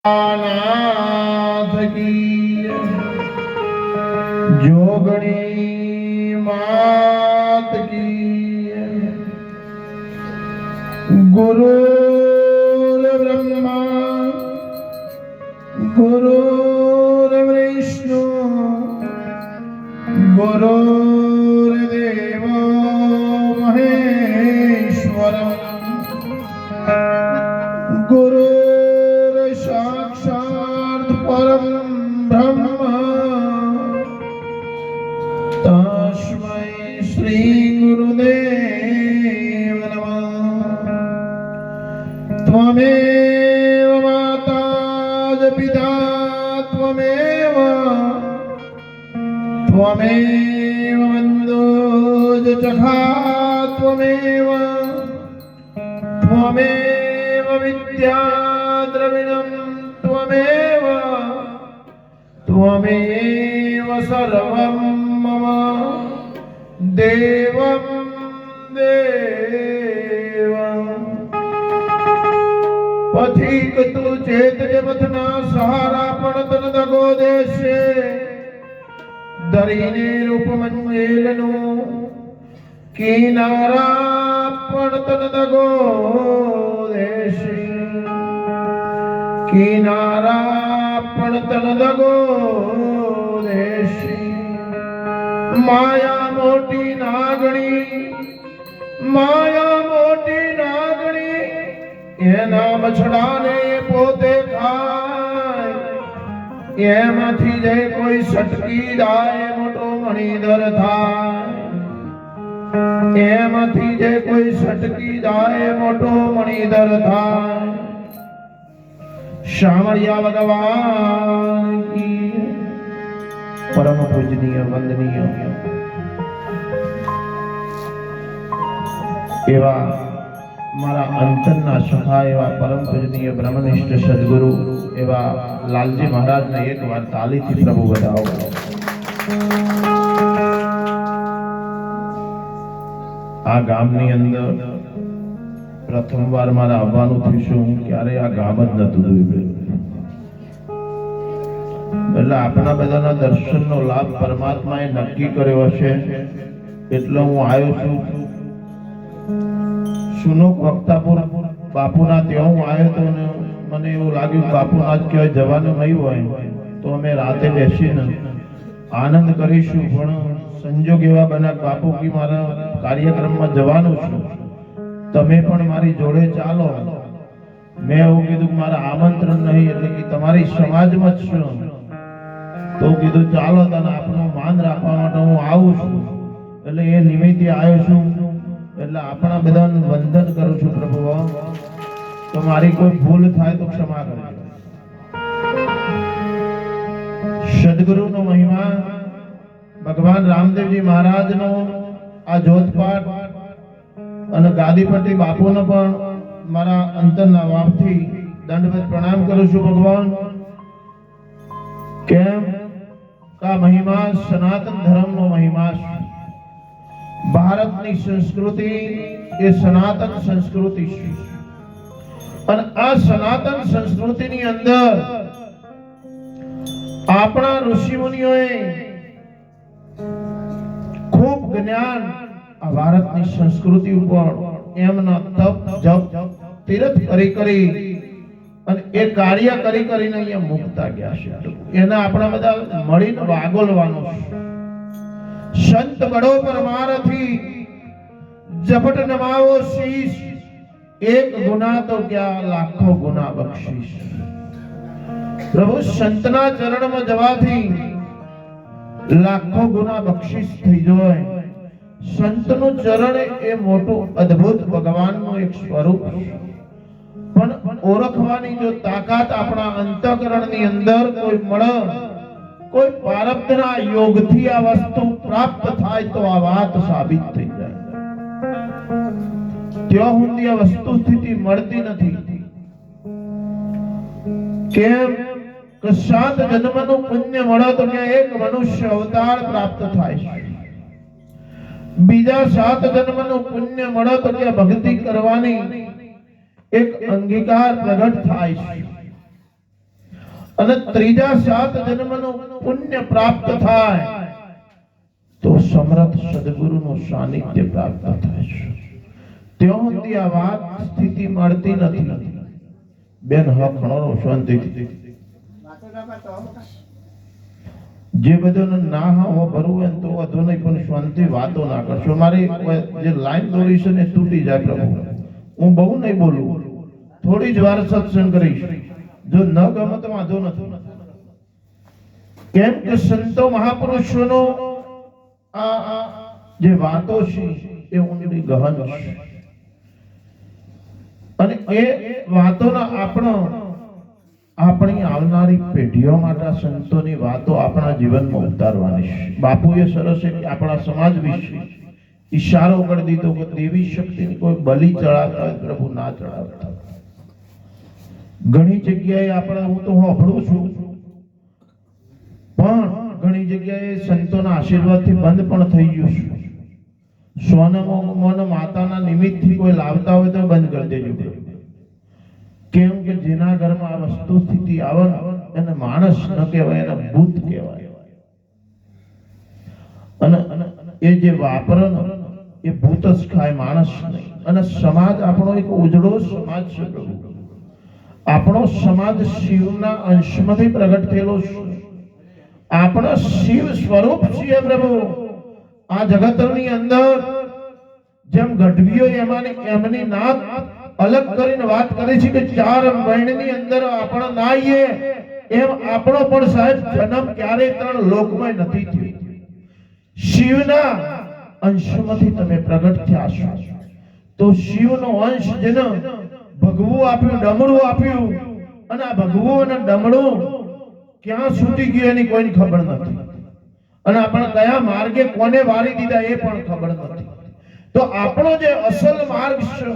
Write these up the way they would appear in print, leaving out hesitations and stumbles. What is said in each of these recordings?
नाथ की जोगणी मात की। गुरुर् ब्रह्मा गुरुर्विष्णु गुरुर्देवो महेश्वर गुरु साक्षात् परम ब्रह्म तस्मै श्री गुरुदेव नमः। त्वमेव माता च पिता त्वमेव बन्धो च सखा त्वमेव विद्या द्रविणं त्वमेव सर्वं मम देवं देवं। पथिक तू चेत जपथना सहारा पण तन दगो देशे दरीने रूप मंजेलनु किनारा पण तन दगो देशे किनारा पण तन दगो देशे। माया मोटी नागणी एना मछड़ाने पोते खाय एमांथी जे कोई सटकी जाए मोटो मणिधर थाय एमांथी जे कोई सटकी जाए मोटो मणिधर थाय। शामળિયા भगवान की परम पूजनीय वंदनीय एवा मारा अंतरना सखा एवा परम पूजनीय ब्रह्मनिष्ठ सद्गुरु एवा लालजी महाराज ने एक बार ताली थी प्रभु बताओ। आ गामनी अंदर प्रथम बार मारा આવવાનું થયું ક્યારે આ ગામ જ નતું જોયું એટલે આપણા બધાના દર્શનનો લાભ પરમાત્માએ નક્કી કર્યો હશે એટલે હું આવ્યો છું। સુનોક વક્તાપુર બાપુના ત્યાં હું આવ્યો તો મને એવું લાગ્યું બાપુના જ ક્યાંય જવાનું નહીં હોય તો અમે રાતે બેસીને આનંદ કરીશું પણ સંજોગ એવા બન્યા બાપુ કે મારા કાર્યક્રમમાં જવાનું છું તમે પણ મારી જોડે ચાલો। મેં એવું કીધું કે મારા આમંત્રણ નહીં એટલે કે તમારી સમાજમાં જ છું તો કીધું ચાલો તને આપણું માન રાખવા માટે હું આવું છું એટલે એ નિમિત્તે આવ્યો છું એટલે આપણા બધાને વંદન કરું છું પ્રભુ તો મારી કોઈ ભૂલ થાય તો ક્ષમા કરજો। સદગુરુનો મહિમા ભગવાન રામદેવજી મહારાજનો આ જોતપાઠ અને ગાદીપતિ બાપુને પણ મારા અંતરના વાપથી દંડવત પ્રણામ કરું છું ભગવાન। કેમ કા મહિમા સનાતન ધર્મનો મહિમા છે। ભારતની સંસ્કૃતિ એ સનાતન સંસ્કૃતિ છે અને આ સનાતન સંસ્કૃતિની અંદર આપણા ઋષિ મુનિઓએ ખૂબ જ્ઞાન આ ભારતની સંસ્કૃતિ ઉપર એમના તપ જપ તીર્થ કરી અને એ કાર્ય કરીને અહીંયા મુક્તા ગયા છે એના આપણા બધા મળીને વાગોલવાનું છે। સંત બડો પરમારથી જપટ નમાવો શીશ એક ગુના તો क्या લાખો ગુના બક્ષીશ। પ્રભુ સંતના ચરણમાં જવાથી લાખો ગુના બક્ષીશ થઈ જાય। સંતનું ચરણ એ મોટું અદ્ભુત ભગવાનનું એક સ્વરૂપ પણ ઓળખવાની જો તાકાત આપણા અંતઃકરણની અંદર કોઈ મળે કોઈ પ્રારબ્ધના યોગથી આ વસ્તુ પ્રાપ્ત થાય તો આ વાત સાબિત થઈ જાય। ત્યાં સુધી આ વસ્તુ સ્થિતિ મળતી નથી। કેમ કે 7 જન્મનું પુણ્ય મળે તો કે એક મનુષ્ય અવતાર પ્રાપ્ત થાય છે। બીજા 7 જન્મનું પુણ્ય મળે તો કે ભક્તિ કરવાની એક અંગીકાર પ્રગટ થાય છે। અને ત્રીજા 7 જન્મનું પુણ્ય પ્રાપ્ત થાય તો સમર્થ સદગુરુનું સાનિધ્ય પ્રાપ્ત થાય છે. ત્યાં સુધી આ વાત સ્થિતિ મળતી નથી. બેન હખણો શાંતિથી જે બધું ના હા ભરવું હોય તો વધુ નહીં, પણ શાંતિ વાતો ના કરશો. મારી જે લાઈન દોરી છે ને તૂટી જાય પ્રભુ. હું બહુ નહીં બોલું, થોડી જ વાર સત્સંગ કરીશ. જો ન ગમે તો વાંધો નથી. કેમ કે સંતો મહાપુરુષોનો આ જે વાતો છે એ ઊંડી ગહન છે, અને એ વાતોના આપણી આવનારી પેઢીઓ માટે સંતોની વાતો આપણા જીવનમાં ઉતારવાની છે. બાપુએ સરસ એક આપણા સમાજ વિશે ઈશારો કરી દીધો કે દેવી શક્તિની કોઈ બલિ ચડાવતા હોય પ્રભુ ના ચડાવતા. ઘણી જગ્યાએ આપણે, હું તો સાંભળું છું, પણ ઘણી જગ્યાએ સંતોના આશીર્વાદથી બંધ પણ થઈ ગયું છે. સોનમો માતાના નિમિત્તથી કોઈ લાવતા હોય તો બંધ કરી દેજો. કેમ કે જેના ઘરમાં આ વસ્તુ સ્થિતિ આવે એને માણસ ન કહેવાય, એને ભૂત કહેવાય. અને એ જે વાપરે એ ભૂત જ ખાય, માણસ નહીં. અને સમાજ આપણો એક ઉજળો સમાજ છે પ્રભુ. આપણો સમાજ શિવના અંશમાંથી પ્રગટ થયેલો છે. આપણા શિવ સ્વરૂપ છીએ પ્રભુ. આ જગતની અંદર જેમ ગઢવીઓ એમની નાત અલગ કરીને વાત કરે છે કે 4 વર્ણની અંદર આપણે નાઈએ, એમ આપણો પણ સાહેબ જન્મ ક્યારે 3 લોકમાં નથી થયો. શિવના અંશમાંથી તમે પ્રગટ થયા છો. તો શિવનો અંશ જેને ભગવું આપ્યું, ડમરું આપ્યું, અને આ ભગવું અને ડમરું ક્યાં છૂટી ગયું એની કોઈને ખબર નથી. અને આપણે કયા માર્ગે કોને વારી દીધા એ પણ ખબર નથી. તો આપણો જે અસલ માર્ગ છે,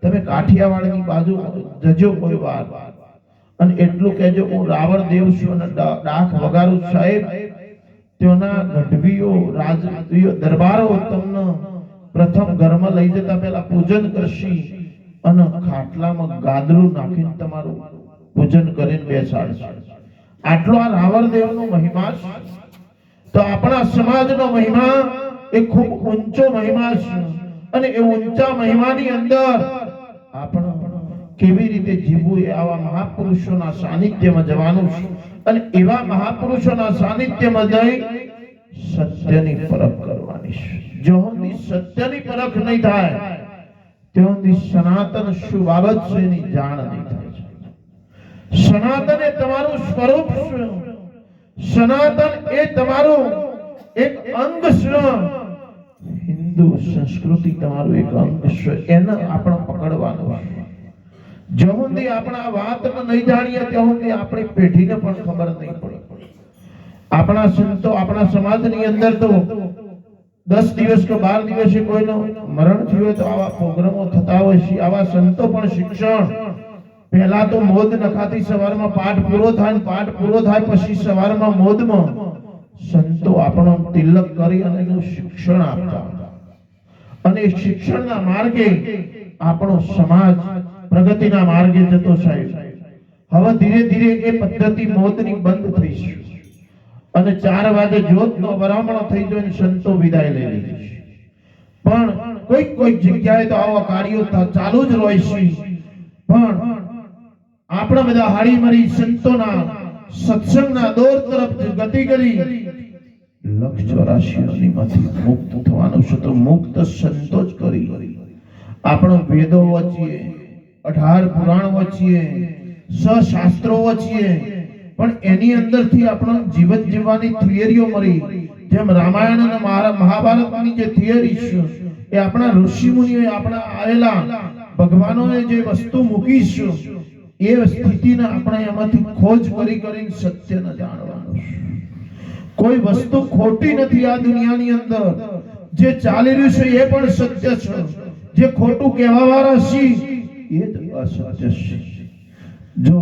તમે કાઠિયાવાડની બાજુ જજો કોઈ વાર અને એટલું કહેજો હું રાવણ દેવ છું અને ડાક વગાડું સાહેબ. તેઓના ગઢવીઓ, રાજવીઓ, દરબારો તમને પ્રથમ ઘરમાં લઈ જતા પહેલા પૂજન કરશી અને ખાટલામાં ગાદલું નાખીને તમારું પૂજન કરીને બેસાડશે. આટલો આ રાવણ દેવનો મહિમા છે. તો આપણા સમાજનો મહિમા એ ખૂબ ઊંચો મહિમા છે, અને એ ઊંચા મહિમાની અંદર આપણે કેવી રીતે જીવવું એ આવા મહાપુરુષોના સાનિધ્યમાં જવાનું છે. અને એવા મહાપુરુષોના સાનિધ્યમાં જઈ સત્યની પરખ કરવાની છે. જો સુધી સત્યની પરખ નહીં થાય ત્યાં સુધી સનાતન શું બાબત છે એની જાણ નહીં થાય. સનાતન એ તમારું સ્વરૂપ છે. સનાતન એ તમારું એક અંગ છે. હિન્દુ સંસ્કૃતિ તમારું એક અંગ છે. એને આપણે પકડવાનું છે. જો સુધી આપણે આ વાતને નહીં જાણીએ ત્યાં સુધી આપણી પેઢીને પણ ખબર નહીં પડે. આપણા સંતો, આપણા સમાજની અંદર તો 10 દિવસ કે 12 દિવસે કોઈનું મરણ થયું હોય તો આવા પ્રોગ્રામો થતા હોય છે. આવા સંતો પણ શિક્ષણ પહેલા તો મોદ નખાતી સવારમાં પાઠ પૂરો થાય, પાઠ પૂરો થાય પછી સવારમાં મોદમાં સંતો આપણો તિલક કરી અને એનું શિક્ષણ આપતા. અને એ શિક્ષણના માર્ગે આપણો સમાજ પ્રગતિના માર્ગે જતો સાહેબ. હવે ધીરે ધીરે એ પદ્ધતિ મોદની બંધ થઈ છે અને 4 વાગે જ્યોતનો વરામણો થઈ ગયો અને સંતો વિદાય લઈ લીધી. પણ કોઈ જગ્યાએ તો આવા કાર્યો ચાલુ જ હોય છે. પણ આપણે બધા હાડી મરી સંતોના સત્સંગના દોર તરફ ગતિ કરી 184 માંથી મુક્ત થવાનું છે. તો મુક્ત સંતો જ કરી. આપણો વેદો વાંચીએ, 18 પુરાણ વાંચીએ, શાસ્ત્રો વાંચીએ, પણ એની અંદરથી આપણો જીવન જીવવાની થિયરીઓ મળી. જેમ રામાયણ અને મહાભારતની જે થિયરી છે એ આપણા ઋષિ મુનિઓએ, આપણા આવેલા ભગવાનોએ જે વસ્તુ મૂકી છે એ સ્થિતિને આપણે એમાંથી ખોજ કરીને સત્યને જાણવાનું છે. કોઈ વસ્તુ ખોટી નથી આ દુનિયાની અંદર. જે ચાલી રહ્યું છે એ પણ સત્ય છે. જે ખોટું કહેવા વાળા છે એ જ અસત્ય છે. જો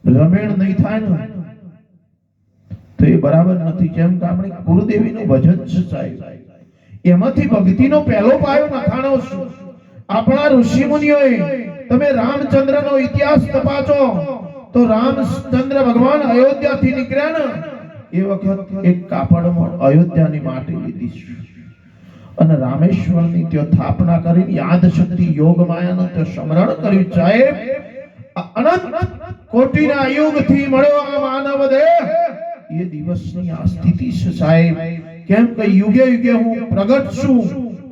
રમેણ નહીં થાય ને તો એ બરાબર નથી. કેમ કે આપણી કુળદેવીનું ભજન છે સાહેબ. એમાંથી ભક્તિનો પહેલો પાયો નખાણો છે. આપણા ઋષિ મુનિઓએ, તમે રામચંદ્રનો ઇતિહાસ તપાસો તો રામચંદ્ર ભગવાન અયોધ્યાથી નીકળ્યા ને એ વખત એક કાપડમાં અયોધ્યાની માટી લીધી છે અને રામેશ્વરની ત્યાં સ્થાપના કરી યાદ શક્તિ યોગ માયાનું ત્યાં સ્મરણ કર્યું. સાહેબ, અનંત કોટીના યુગથી મળ્યો આ માનવ દેહ એ દિવસની આ સ્થિતિ છે સાહેબ. કેમ કે યુગે યુગે હું પ્રગટ છું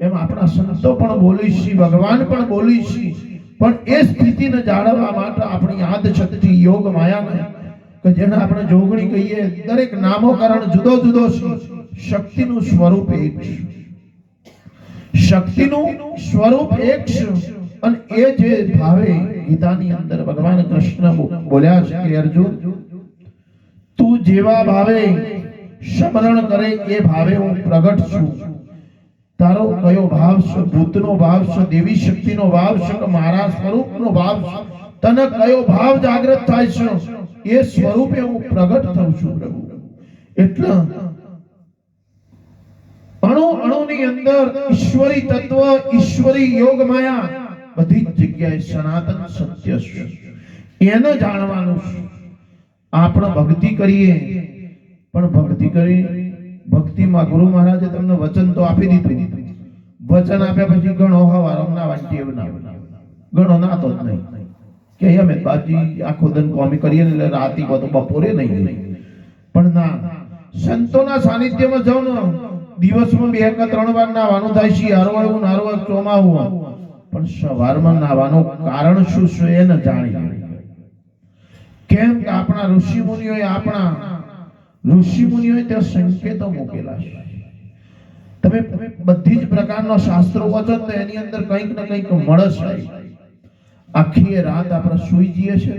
એમ આપણા સંતો પણ બોલી છે, ભગવાન પણ બોલી છે. પણ એ સ્થિતિને જાળવવા માટે આપણી યાદ શક્તિ યોગ માયાને કે જેને આપણે જોગણી કહીએ, દરેક નામોકરણ જુદો જુદો છે. શક્તિનું સ્વરૂપ એક છે, શક્તિનું સ્વરૂપ એક છે. અને એ જે ભાવે ગીતાની અંદર ભગવાન કૃષ્ણ બોલ્યા છે કે અર્જુન, તું જેવા ભાવે સ્મરણ કરે એ ભાવે હું પ્રગટ છું. તારો કયો ભાવ છે? ભૂતનો ભાવ છે, દેવી શક્તિનો ભાવ છે કે મારા સ્વરૂપનો ભાવ છે? તને કયો ભાવ જાગૃત થાય છે એ સ્વરૂપે હું પ્રગટ થઉં છું પ્રભુ. એટલે અણુ અણુની અંદર ઈશ્વરી તત્વ, ઈશ્વરી યોગ માયા બધી જ જગ્યાએ સનાતન સત્ય છે. એને જાણવાનું છે. આપણે ભક્તિ કરીએ પણ ભક્તિ કરી ભક્તિમાં ગુરુ મહારાજે તમને વચન તો આપી દીધું. વચન આપ્યા પછી ગણો હવારો ના વાંચી એવું ના ગણો ના તો જ નહીં કે અમે બાજી આખો દન કોમી કરીએ એટલે રાતી તો બપોરે નહીં. પણ ના, સંતોના સાનિધ્યમાં જાવ ને દિવસમાં 2 કે 3 વાર નાવાનું થાય છે. હરવાયું નારવા ચોમાવું, પણ સવારમાં નાવાનું કારણ શું છે એને જાણી લે. કેમ કે આપણા ઋષિ મુનિઓએ ત્યાં સંકેતો મૂકેલા છે. તમે બધી જ પ્રકારના શાસ્ત્રો વાંચો તો એની અંદર કંઈક ને કંઈક મળે છે. આખી રાત આપણે સૂઈ જઈએ છે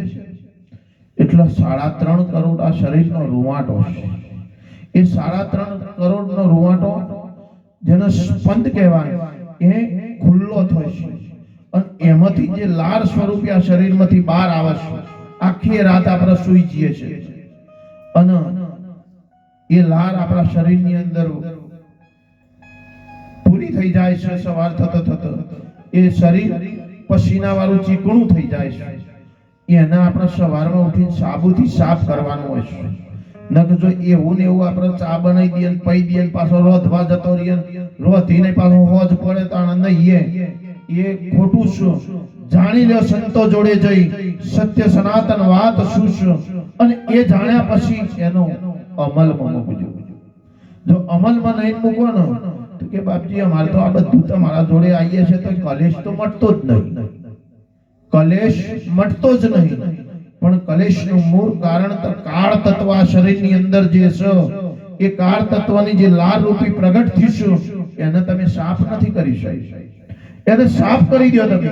એટલે 3.5 કરોડ આ શરીરનો રૂવાટો છે. એ 3.5 કરોડનો રૂવાટો જેનો સ્પંદ કહેવાય એ ખુલ્લો થાય છે અને એમાંથી જે લાર સ્વરૂપે આ શરીરમાંથી બહાર આવે છે. આખી રાત આપણે સૂઈ જઈએ છીએ અને એ લાર આપણા શરીરની અંદર પૂરી થઈ જાય છે. સવાર થતો થતો એ શરીર પસીના વાળું ચીકણું થઈ જાય છે. એને આપણે સવારમાં ઉઠીને સાબુથી સાફ કરવાનું હોય છે. નકર જો એવું ને એવું આપણે ચા બનાવી દઈએ ને પી દઈએ પાછો રોધવા જતો રહીએ, રોધીને પાછો હોજ પડે તો નહીં, એ ખોટું છે. જાણી લો સંતો જોડે જઈ સત્ય સનાતન વાત શું છે અને એ જાણ્યા પછી એનો અમલમાં મૂકજો. જો અમલમાં નહીં મૂકો ને તો કે બાપજી અમારે તો આ બધું તમારા જોડે આવીએ છે તો કલેશ તો મટતો જ નહીં. કલેશ મટતો જ નહીં. પણ કલેશનું મૂળ કારણ તો કાળ તત્વ આ શરીરની અંદર જે છે એ કાળ તત્વની જે લાલ રૂપી પ્રગટ થયું એને તમે સાફ નથી કરી શકતા. એને સાફ કરી દો. તમે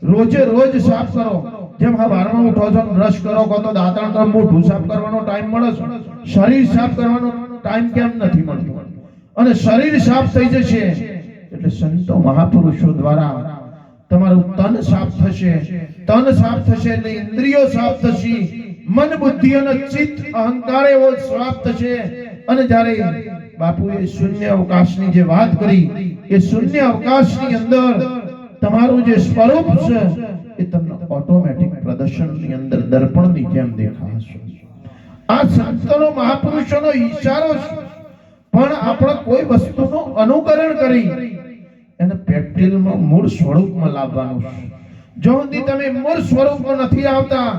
રોજે રોજ સાફ કરો. જેમ વારમાં ઉઠો છો બ્રશ કરો તો દાંતણ તો મોઢું સાફ કરવાનો ટાઈમ મળે છે, શરીર સાફ કરવાનો ટાઈમ કેમ નથી મળતો? અને શરીર સાફ થઈ જશે એટલે સંતો મહાપુરુષો દ્વારા તમારું તન સાફ થશે. તન સાફ થશે એટલે ઇન્દ્રિયો સાફ થશે, મન બુદ્ધિ અને ચિત્ત અહંકાર એવો સાફ થશે. અને જ્યારે બાપુએ શૂન્ય અવકાશની જે વાત કરી એ શૂન્ય અવકાશની અંદર તમારું જે સ્વરૂપ છે એ તમને ઓટોમેટિક પ્રદર્શનની અંદર દર્પણની જેમ દેખાશે. આ સંતોનો મહાપુરુષોનો ઈશારો છે. પણ આપણે કોઈ વસ્તુનું અનુકરણ કરી એને પ્રેક્ટિકલમાં મૂળ સ્વરૂપમાં લાવવાનું છે. જો સુધી તમે મૂળ સ્વરૂપમાં નથી આવતા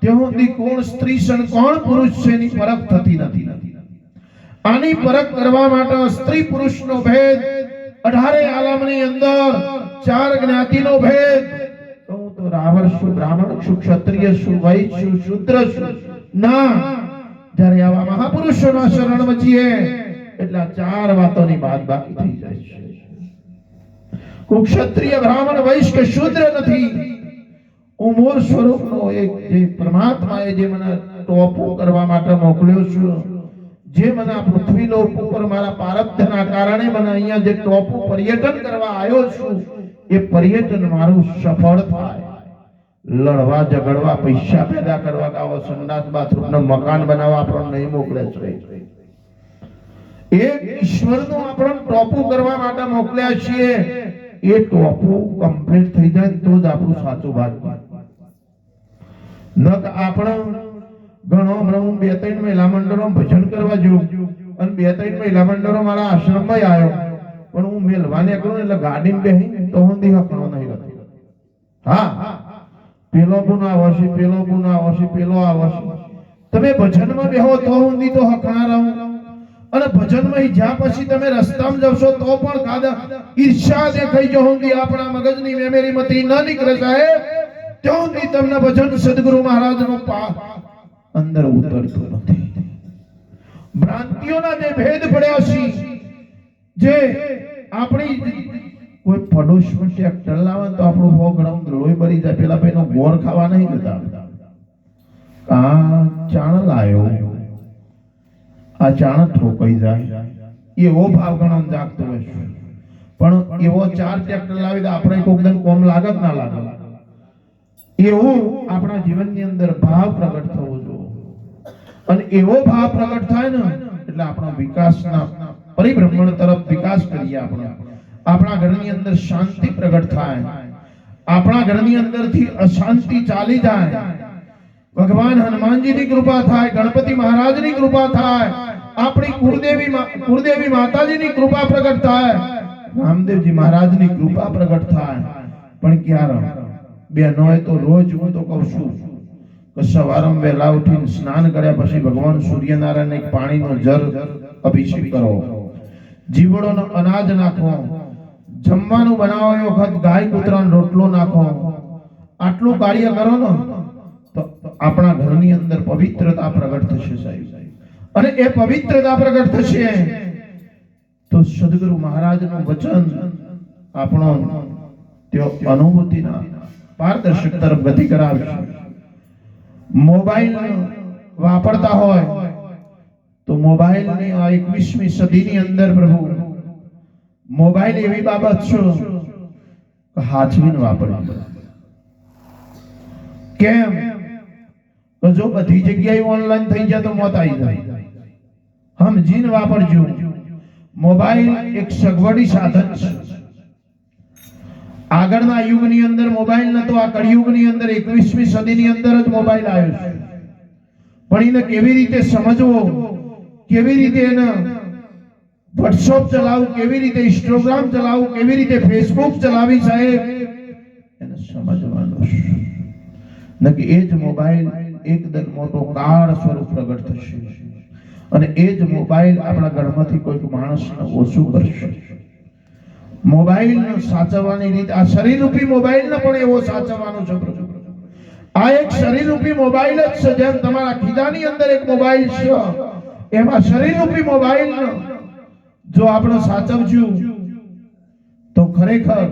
ત્યાં સુધી કોણ સ્ત્રી છે કોણ પુરુષ છે એની પરખ થતી નથી. આની પરખ કરવા માટે સ્ત્રી પુરુષનો ભેદ 18 આલમની અંદર 4 જ્ઞાતિનો ભેદ. હું તો રાવણ છું, બ્રાહ્મણ છું, ક્ષત્રિય છું, વૈશ્ય છું, શૂદ્ર છું ના. જ્યારે આવા મહાપુરુષોના શરણમાં છીએ એટલે 4 વાતોની બાદ બાકી થઈ જાય છે. કોઈ ક્ષત્રિય, બ્રાહ્મણ, વૈશ્ય, શૂદ્ર નથી. હું મૂળ સ્વરૂપનો એક જે પરમાત્માએ જે મને ટોપો કરવા માટે મોકલ્યો છું, જે મને આ પૃથ્વી લોક ઉપર મારા પ્રારબ્ધના કારણે મને અહીંયા જે ટોપો પર્યટન કરવા આવ્યો છું એ પર્યટન મારું સફળ થાય. લડવા ઝઘડવા, પૈસા પેદા કરવા, આવા સંડાસ બાથરૂમનું મકાન બનાવવા આપણને નહીં મોકલે છે. એક ઈશ્વરનો આપણે ટોપો કરવા માટે મોકલ્યા છીએ. એ ટોપો કમ્પ્લીટ થઈ જાય તો જ આપણું સાચું ભાગ્ય. નક આપણે ઘણો બ્રહ્મ 2-3 મહિલા મંડળો ભજન કરવા જો અને 2-3 મહિલા મંડળો મારા આશ્રમમાં આવ્યો પણ હું મેલવાને કરું એટલે ગાડીમાં બેહી તો હું દી હકણો નહીં રહેતો. હા પેલો ગુણ આવશે, પેલો ગુણ આવશે, પેલો આવશે. તમે ભજનમાં બેહો તો હું દી તો હકણા રહું અને ભજનમાં જ્યાં પછી તમે રસ્તામાં જશો તો પણ કાદા ઈર્ષ્યા દેખાઈ જો હું દી આપણા મગજની મેમરીમાંથી ન નીકળે સાહેબ ત્યાં દી તમને ભજન સદગુરુ મહારાજનો અંદર ઉતરતું નથી. ભ્રાંતિઓના જે ભેદ પડ્યા છે, જે આપણી કોઈ પડોશમાં ટ્રેક્ટર લાવે તો આપણું હો ગરમ લોહી બળી જાય, પેલા ભાઈનો ગોળ ખાવા નહીં જતા. આ ચાણ લાયો, આ ચાણ ઠોકાઈ જાય એવો ભાવ ગણો જાગતો હોય છે. પણ એવો 4 ટ્રેક્ટર લાવી તો આપણે કોક દન કોમ લાગત ના લાગે એવું આપણા જીવનની અંદર ભાવ પ્રગટ થવો જોઈએ. અને એવો ભાવ પ્રગટ થાય ને એટલે આપણા વિકાસના પરિભ્રમણ તરફ વિકાસ કરીએ. આપણા ઘરની અંદર શાંતિ પ્રગટ થાય, આપણા ઘરની અંદરથી અશાંતિ ચાલી જાય. ભગવાન હનુમાનજીની કૃપા થાય, ગણપતિ મહારાજની કૃપા થાય, આપણી કુળદેવી માતાજીની કૃપા પ્રગટ થાય, રામદેવજી મહારાજની કૃપા પ્રગટ થાય. પણ ક્યારે બહેનોએ તો રોજ હું તો કહું છું કે સવારમાં વહેલા ઉઠીને સ્નાન કર્યા પછી ભગવાન સૂર્યનારાયણ એક પાણીનો જર અભિષેક કરો, જીવડોનો અનાજ નાખો, જમવાનું બનાવો એ વખત ગાય કૂતરાનો રોટલો નાખો. આટલું કાર્ય કરો ને તો આપણા ઘરની અંદર પવિત્રતા પ્રગટ થશે સાહેબ. અને એ પવિત્રતા પ્રગટ થશે તો સદગુરુ મહારાજનું વચન આપણો તેઓ અનુભૂતિના પારદર્શક તરફ ગતિ કરાવશે. મોબાઈલ વાપરતા હોય તો મોબાઈલની આ 21મી સદીની અંદર પ્રભુ મોબાઈલ એવી બાબત છે કે હાચવીને વાપરવી. કેમ તો જો બધી જગ્યાએ ઓનલાઈન થઈ જાય તો મોત આવી જાય. સમજીને વાપરજો. મોબાઈલ એક સગવડી સાધન છે. આગળના યુગની અંદર મોબાઈલ નતો, આ કળિયુગની અંદર 21મી સદીની અંદર જ મોબાઈલ આવ્યો છે. પણ એને કેવી રીતે સમજવો, કેવી રીતે એને વોટ્સઅપ ચલાવવું, કેવી રીતે ઇન્સ્ટાગ્રામ ચલાવવું, કેવી રીતે ફેસબુક ચલાવી સાહેબ એને સમજવાનું છે. નકે એ જ મોબાઈલ એકદમ મોટો કાળ સ્વરૂપ પ્રગટ થશે અને એ જ મોબાઈલ આપણા ઘરમાંથી કોઈક માણસને ઓછું કરશે. મોબાઈલ સાચવવાની રીત આ શરીરરૂપી મોબાઈલને પણ એવો સાચવવાનો છે. આ એક શરીરરૂપી મોબાઈલ જ છે. જેમ તમારા ખીજાની અંદર એક મોબાઈલ છે એમાં શરીરરૂપી મોબાઈલ જો આપણે સાચવશું તો ખરેખર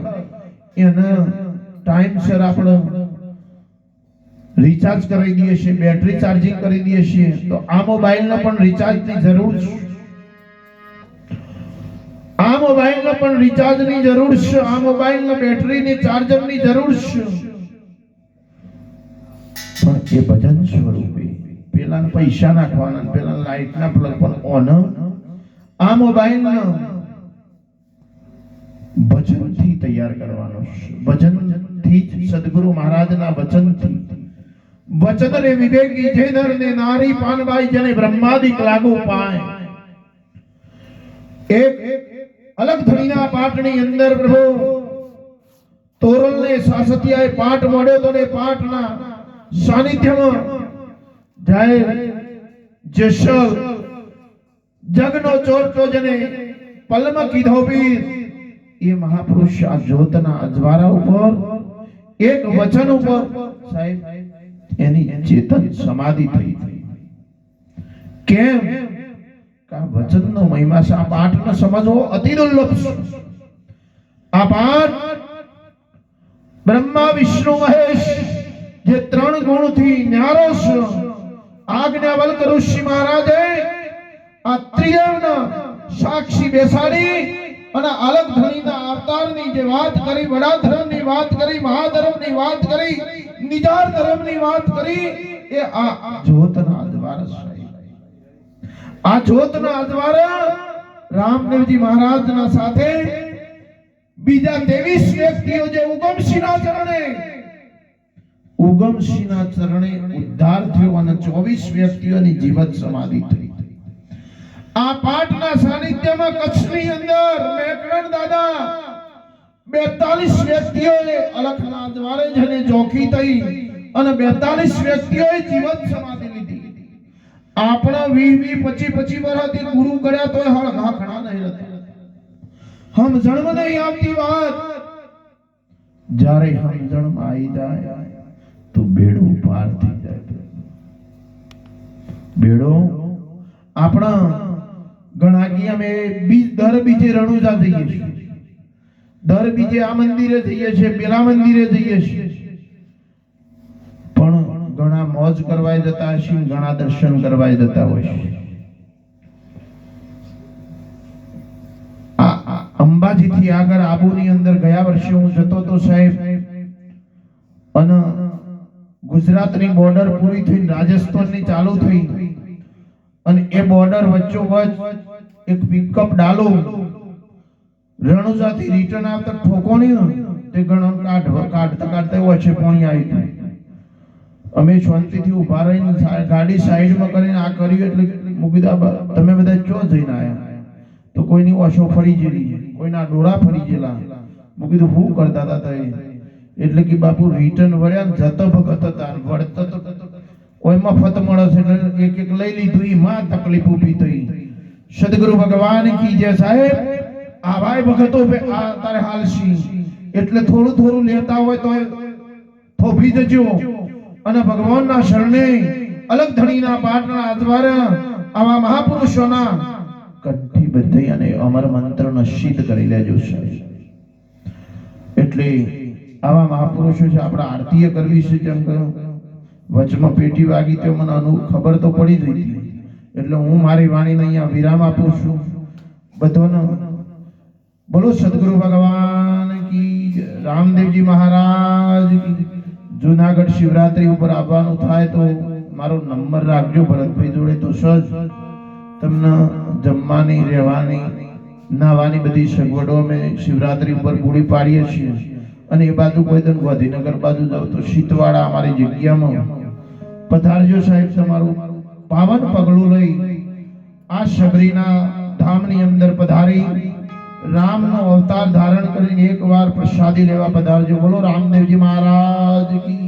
એને ટાઈમસર આપણે રિચાર્જ કરી દઈએ છીએ, બેટરી ચાર્જિંગ કરી દઈએ છીએ તો આ મોબાઈલને પણ રિચાર્જની જરૂર છે. આ મોબાઈલને પણ રિચાર્જની જરૂર છે. આ મોબાઈલને બેટરીની ચાર્જરની જરૂર છે. પણ એ ભજન સ્વરૂપે પેલાને પૈસા નાખવાના, પેલા લાઈટના પ્લગ પણ ઓન. આ મોબાઈલને ભજનથી તૈયાર કરવાનો છે. ભજનથી જ સદગુરુ મહારાજના વચનથી. વચન રે વિવેકી જે નર ને નારી પાનબાઈ જેને બ્રહ્માદિક લાગુ પાય. એક અલગ ધણીના પાઠની અંદર પ્રભુ તોરલને સાસતિયાએ પાઠ મળ્યો તો ને પાઠના સાનિધ્યમાં જાય જશલ જગનો ચોરતો જેને પલમ કીધો પીર. એ મહાપુરુષ આ જ્યોતના અજવાળા ઉપર એક વચન ઉપર સાહેબ એની ચેતન સમાધિ થઈ. કેમ આ વચનનો મહિમા છે. આ પાઠને સમજવો અતિ દુર્લભ છે. આ પાઠ બ્રહ્મા વિષ્ણુ મહેશ જે 3 ગુણથી ન્યારો છે. આજ્ઞાવલ્ક ઋષિ મહારાજે આ ત્રિયવના સાક્ષી બેસાડી અને અલગ ધણીના અવતારની જે વાત કરી, વડા ધર્મની વાત કરી, મહાધર્મની વાત કરી, નિજાર ધર્મની વાત કરી, એ આ જ્યોતના અજવાળા છે. આ જ્યોતના અજવાળા રામદેવજી મહારાજના સાથે બીજા 23 વ્યક્તિઓ જે ઉગમસિંહના ચરણે ઉગમસિંહના ચરણે ઉદ્ધાર થયો અને 24 વ્યક્તિઓની જીવત સમાધિ થઈ. આ પાઠના સાનિધ્યમાં કચ્છની અંદર મેકરણ દાદા 42 વ્યક્તિઓએ અલખના દ્વારે જઈને જોખી થઈ અને 42 વ્યક્તિઓએ જીવત સમાધિ લીધી. આપણા 20 25 વર્ષથી ગુરુ કર્યા તોય હળખા ખણા નહીં રહેતા. સમજણમાં નહીં આવતી વાત. જ્યારે સમજણમાં આવી જાય તો બેડો પાર થઈ જાય. બેડો આપણા ગણાગી અમે દર બીજે રણુજા જઈએ છીએ, દર બીજે આ મંદિરે જઈએ છીએ, પેલા મંદિરે જઈએ છીએ, પણ ઘણા મોજ કરવા જતા હશે, ઘણા દર્શન કરવા જતા હોય છે. અંબાજી થી આગળ આબુની અંદર ગયા વર્ષે હું જતો તો સાહેબ, અને ગુજરાતની બોર્ડર પૂરી થઈ રાજસ્થાનની ચાલુ થઈ અને એ બોર્ડર વચ્ચોવચ એક પિકઅપ ડાલો રણુજાથી રિટર્ન આવતા ઠોકોણી તે ઘણો કાઢતા હોય છે. પાણી આવી ગયું. અમે શાંતિથી ઉભા રહીને ગાડી સાઈડમાં કરીને આ કર્યું એટલે મુકીદા તમે બધા ચો જઈને આયા તો કોઈની ઓશો ફરી ગયેલી, કોઈના ડોળા ફરી ગયેલા. હું કીધું શું કરતા હતા તમે? એટલે કે બાપુ રિટર્ન વળ્યા જતો ભગત હતા, વળતો તો કોઈ મફત મળે છે એટલે એક એક લઈ લીધું. એમાં તકલીફ ઊભી થઈ. સદગુરુ ભગવાન કી જય સાહેબ. આવાય ભગતો આ તારે હાલશી એટલે થોડું થોડું લેતા હોય તો થોભી જજો અને ભગવાનના શરણે અલગ ધણીના પાટના આધવારે આવા મહાપુરુષોના કઠી બધી અને અમર મંત્રનો સિદ્ધ કરી લેજો સાહેબ. એટલે આવા મહાપુરુષો છે. આપણે આરતીએ કરવી છે. જેમ કે વચમાં પેટી વાગી તો મને ખબર તો પડી જ હતી એટલે હું મારી વાણીને અહીંયા વિરામ આપું છું. બધાનો બોલો સદગુરુ ભગવાન કી, રામદેવજી મહારાજ કી. જૂનાગઢ શિવરાત્રી ઉપર આવવાનું થાય તો મારો નંબર રાખજો ભરતભાઈ જોડે. તો સજ તમને જમવાની, રહેવાની, નાવાની બધી સગવડો અમે શિવરાત્રી ઉપર પૂરી પાડીએ છીએ. અને એ બાજુ કોઈ દિન ગાંધીનગર બાજુ જાવ તો શીતવાડા અમારી જગ્યામાં પધારજો સાહેબ. તમારું પાવન પગલું લઈ આ શબરીના ધામની અંદર પધારી રામનો અવતાર ધારણ કરીને એકવાર પ્રસાદી લેવા પધારજો. બોલો રામદેવજી મહારાજ કી.